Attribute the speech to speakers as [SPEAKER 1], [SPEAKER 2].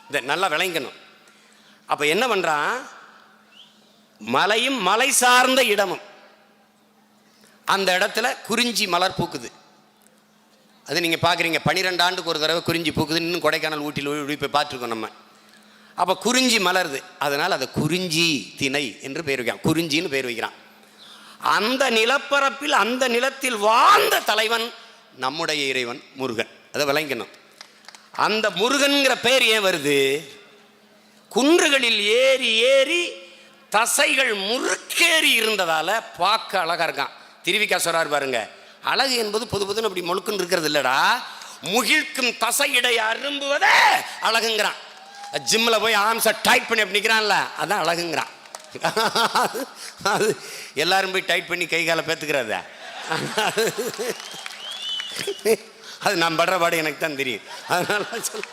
[SPEAKER 1] இதை நல்லா விளங்கணும். அப்போ என்ன பண்ணுறான், மலையும் மலை சார்ந்த இடமும், அந்த இடத்துல குறிஞ்சி மலர் பூக்குது. அது நீங்கள் பார்க்குறீங்க, 12 ஆண்டுக்கு ஒரு தடவை குறிஞ்சி பூக்குது. இன்னும் கொடைக்கானல் ஊட்டியில் போய் பார்த்துருக்கோம் நம்ம. அப்போ குறிஞ்சி மலருது, அதனால் அதை குறிஞ்சி திணை என்று பெயர் வைக்கிறான், குறிஞ்சின்னு பெயர் வைக்கிறான். அந்த நிலப்பரப்பில் அந்த நிலத்தில் வாழ்ந்த தலைவன் நம்முடைய இறைவன் முருகன். அதை விளங்கணும். அந்த முருகன்கிற பெயர் ஏன் வருது, குன்றுகளில் ஏறி ஏறி தசைகள் முறுக்கேறி இருந்ததால் பார்க்க அழகாக இருக்கான். திருவிக்கா சொல்றார் பாருங்க, அழகு என்பது பொது பொதுன்னு அப்படி முழுக்குன்னு இருக்கிறது இல்லடா, முகிழ்க்கும் தசையிடை அரும்புவதே அழகுங்கிறான். ஜிம்மில் போய் ஆம்ஸை டைட் பண்ணி அப்படி நிற்கிறான்ல, அதான் அழகுங்கிறான். அது எல்லாரும் போய் டைட் பண்ணி கை காலை பேத்துக்கிறாத, அது நான் படுற பாடு எனக்கு தான் தெரியும். அதனால சொல்ல